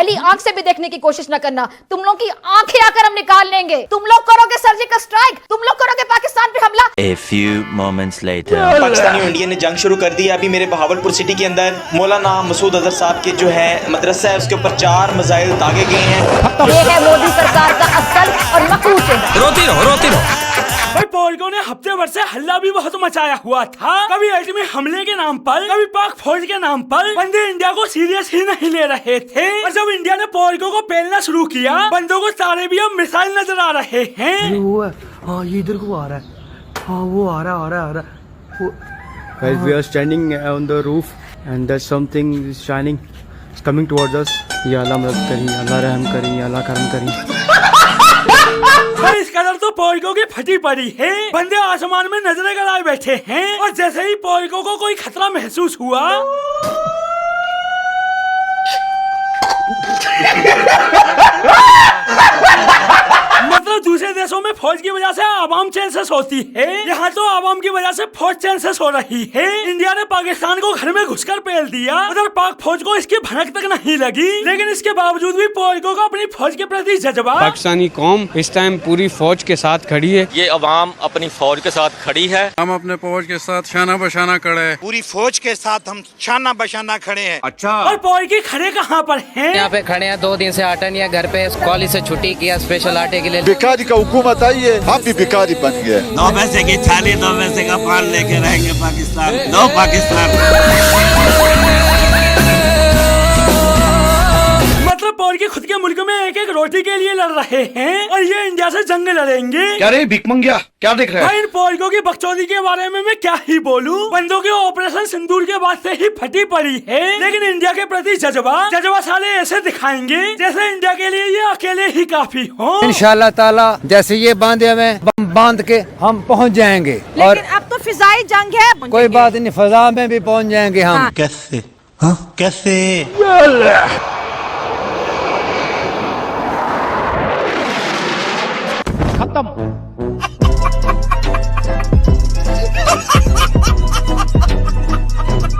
मैली आंख से भी देखने की कोशिश न करना। तुम लोग की आंखें आकर हम निकाल लेंगे। तुम लोग करोगे सर्जिकल स्ट्राइक, तुम लोग करोगे पाकिस्तान पे हमला। A few moments later. Pakistani और इंडिया ने जंग शुरू कर दी है। अभी मेरे बहावलपुर सिटी के अंदर मौलाना मसूद अजहर साहब के जो है मदरसा है, उसके ऊपर 4 मिसाइल दागे गए हैं। ये है मोदी सरकार का असल और मकरू चेहरा। रोती रहो। भाई पॉलिको ने हफ्ते भर से हल्ला भी बहुत मचाया हुआ था, कभी एटमी हमले के नाम पर, कभी पाक फौज के नाम पर। बंदे इंडिया को सीरियस ही नहीं ले रहे थे, और जब इंडिया ने पॉलिको को पेलना शुरू किया, बंदों को सारे भी अब मिसाइल नजर आ रहे हैं। ये वो है, हाँ ये इधर को आ रहा है, हाँ वो आ रहा है। Guys, we are standing on the roof and there's something is shining. It's coming towards us. या अल्लाह मदद करी, अल्लाह रहम करी, अल्लाह करम करी। इस कदर तो पॉलिको की फटी पड़ी है, बंदे आसमान में नजरें गड़ाए बैठे हैं, और जैसे ही पॉलिको को कोई खतरा महसूस हुआ, मतलब दूसरे देशों में फौज की वजह से आवाम चैन से सोती है, यहाँ तो आवाम की वजह से फौज चैन से सो रही है। इंडिया ने पाकिस्तान को घर में घुसकर पेल दिया, उधर पाक फौज को इसकी भनक तक नहीं लगी, लेकिन इसके बावजूद भी पॉलिको को अपनी फौज के प्रति जज्बा। पाकिस्तानी कौम इस टाइम पूरी फौज के साथ खड़ी है। ये अवाम अपनी फौज के साथ खड़ी है। हम अपने फौज के साथ शाना बशाना खड़े हैं। पूरी फौज के साथ हम शाना बशाना खड़े हैं। अच्छा, और पॉलिको खड़े कहाँ पर हैं? यहाँ पे खड़े हैं, 2 दिन से आटा नहीं है घर पे, कॉलेज से छुट्टी किया स्पेशल आटे के लिए। भिखारी का हुकूमत आई है, हम भी भिखारी बन गए। 9 पैसे की थाली 2 पैसे का पान लेके रहेंगे पाकिस्तान। नो पाकिस्तान। मतलब पॉलिको खुद के मुल्क में एक एक रोटी के लिए लड़ रहे हैं, और ये इंडिया से जंग लड़ेंगे। क्या रे भिखमंगिया, क्या देख रहे हैं? इन पॉलिको की बकचोदी के बारे में मैं क्या ही बोलूं। बंदों के ऑपरेशन सिंदूर के बाद से ही फटी पड़ी है, लेकिन इंडिया के प्रति जज्बा साले ऐसे दिखाएंगे जैसे इंडिया के लिए ये अकेले ही काफी हो। इंशाल्लाह ताला जैसे ये बांधे हमें बांध के हम पहुंच जाएंगे। और अब तो फिजाई जंग है, कोई बात नहीं, फजा में भी पहुंच जाएंगे हम। हाँ। कैसे? हाँ कैसे? खत्म।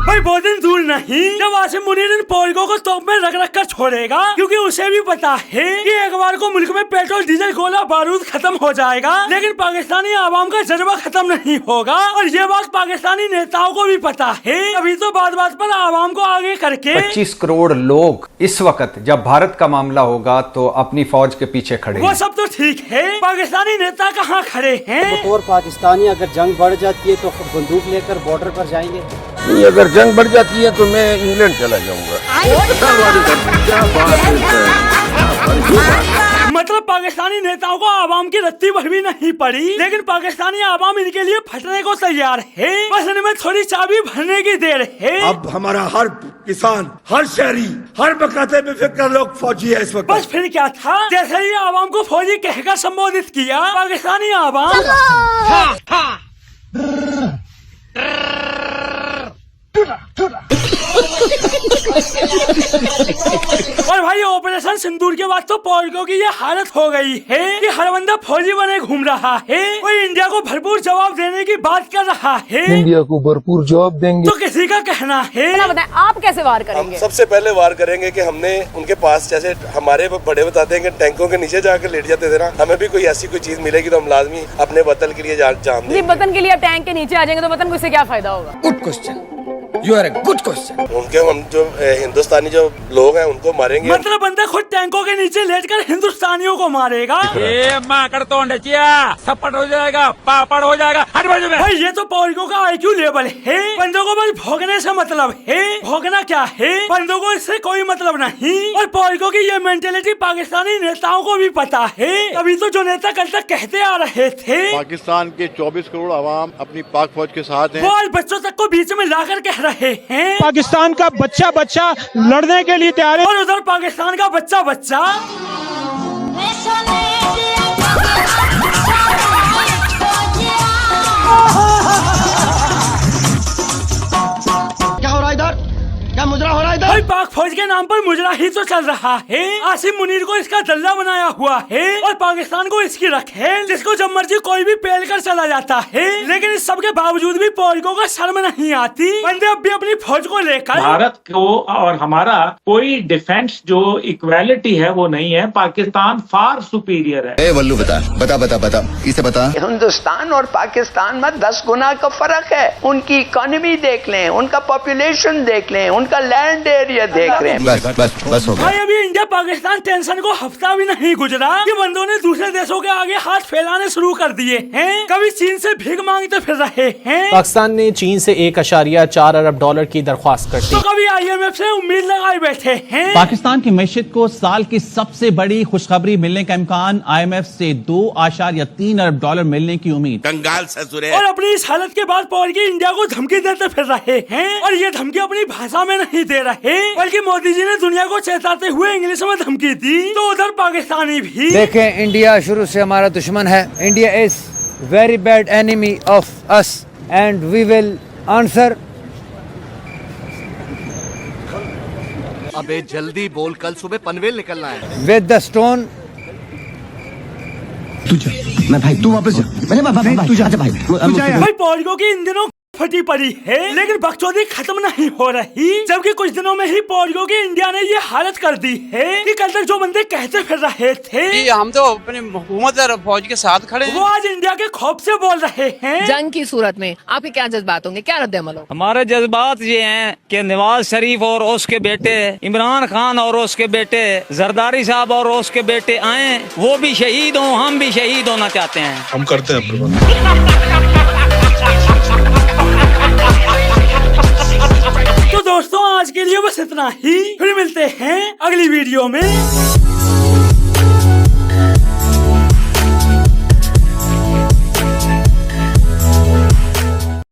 भाई बहुत दिन दूर नहीं जब आसिम मुनीर इन पॉलिको को तोप में रख कर छोड़ेगा, क्योंकि उसे भी पता है कि एक बार को मुल्क में पेट्रोल डीजल गोला बारूद खत्म हो जाएगा, लेकिन पाकिस्तानी आवाम का जज्बा खत्म नहीं होगा, और ये बात पाकिस्तानी नेताओं को भी पता है। अभी तो बात बात पर आवाम को आगे करके 25 करोड़ लोग इस वक्त जब भारत का मामला होगा तो अपनी फौज के पीछे खड़े वो सब तो ठीक है, पाकिस्तानी नेता कहाँ खड़े हैं? और पाकिस्तानी अगर जंग बढ़ जाती है तो बंदूक लेकर बॉर्डर पर जाएंगे। नहीं, अगर जंग बढ़ जाती है तो मैं इंग्लैंड चला जाऊंगा। मतलब पाकिस्तानी नेताओं को आवाम की रत्ती भर भी नहीं पड़ी, लेकिन पाकिस्तानी आवाम इनके लिए फटने को तैयार है, बस इनमें थोड़ी चाबी भरने की देर है। अब हमारा हर किसान, हर शहरी, हर मकाते में फिक्र लोग फौजी है इस वक्त। बस फिर क्या था, जैसे ही आवाम को फौजी कहकर संबोधित किया, पाकिस्तानी आवाम और भाई ऑपरेशन सिंदूर के बाद तो पॉलिको की ये हालत हो गई है कि हर बंदा फौजी बने घूम रहा है, और इंडिया को भरपूर जवाब देने की बात कर रहा है। इंडिया को भरपूर जवाब देंगे तो किसी का कहना है, बताएं आप कैसे वार करेंगे? सबसे पहले वार करेंगे कि हमने उनके पास, जैसे हमारे बड़े बताते हैं कि टैंकों के नीचे जाकर लेट जाते थे ना, हमें भी कोई ऐसी कोई चीज मिलेगी तो हम लाजमी अपने वतन के लिए जान देंगे। वतन के लिए टैंक के नीचे आ जाएंगे तो वतन को इससे क्या फायदा होगा? Good question, you are a good question. उनके हम जो हिंदुस्तानी जो लोग हैं उनको मारेंगे। मतलब बंदा खुद टैंकों के नीचे लेटकर हिंदुस्तानियों को मारेगा। सपट हो जाएगा, पापड़ हो जाएगा। हट बाजू में। भाई ये तो पॉलिको का IQ लेवल है, बंदों को बस भोगने से मतलब है। भोगना क्या है, बंदों को इससे कोई मतलब नहीं, और पॉलिको की ये मेंटेलिटी पाकिस्तानी नेताओं को भी पता है। अभी तो जो नेता कल तक कहते आ रहे थे पाकिस्तान के 24 करोड़ आवाम अपनी पाक फौज के साथ हैं, वो आज बच्चों तक को बीच में लाकर कह रहे हैं पाकिस्तान का बच्चा लड़ने के लिए तैयार है, और उधर पाकिस्तान का बच्चा क्या हो रहा है इधर? क्या मुजरा हो रहा है इधर? भाई पाक फौज के नाम पर मुजरा ही तो चल रहा है। आसिम मुनीर को इसका दल्ला बनाया हुआ है और पाकिस्तान को इसकी रख है, जिसको जब मर्जी कोई भी पेल कर चला जाता है। लेकिन इस सब के बावजूद भी फौजियों को शर्म नहीं आती। बंदे अब भी अपनी फौज को लेकर भारत को और हमारा कोई डिफेंस जो इक्वालिटी है वो नहीं है। पाकिस्तान फार सुपीरियर है। वल्लू बता बता बता बता इसे बता। हिंदुस्तान और पाकिस्तान में 10 गुना का फर्क है। उनकी इकोनॉमी देख लें, उनका पॉपुलेशन देख लें, उनका लैंड एरिया देख लें। बस बस बस हो गया। भाई अभी इंडिया पाकिस्तान टेंशन को हफ्ता भी नहीं गुजरा कि बंदों ने दूसरे देशों के आगे हाथ फैलाने शुरू कर दिए हैं। कभी चीन से भीख मांगते फिर रहे हैं। पाकिस्तान ने चीन से $1.4 अरब की दरख्वास्त कर दी। तो कभी IMF से उम्मीद लगाए बैठे हैं। पाकिस्तान की मैशत को साल की सबसे बड़ी खुशखबरी मिलने का इम्कान, IMF से $2.3 अरब मिलने की उम्मीद। कंगाल ससुरे। और अपनी इस हालत के बाद पहुंच के इंडिया को धमकी देते फिर रहे हैं। और ये धमकी अपनी भाषा में नहीं दे रहे, बल्कि मोदी जी ने दुनिया को चेताते हुए इंग्लिश में धमकी दी। तो उधर पाकिस्तानी भी देखें, इंडिया शुरू से हमारा दुश्मन है। India is very bad enemy of us and we will answer. अबे जल्दी बोल, कल सुबह पनवेल निकलना है। With the stone. मैं भाई तू वापस जा। तू जा भाई। भाई फौजियों की इन दिनों फटी पड़ी है, लेकिन बकचोदी खत्म नहीं हो रही। जबकि कुछ दिनों में ही फौजियों की इंडिया ने ये हालत कर दी है कि कल तक जो बंदे कहते फिर रहे थे हम तो अपने हुकूमत और फौज के साथ खड़े हैं, वो आज इंडिया के खौफ से बोल रहे हैं। जंग की सूरत में आपके क्या जज्बात होंगे, क्या रद्द-ए-अमल हो? हमारे जज्बात ये हैं कि नवाज शरीफ और उसके बेटे इमरान खान और उसके बेटे जरदारी साहब और उसके बेटे आए, वो भी शहीद हों, हम भी शहीद होना चाहते हैं। हम करते हैं। तो दोस्तों आज के लिए बस इतना ही, फिर मिलते हैं अगली वीडियो में।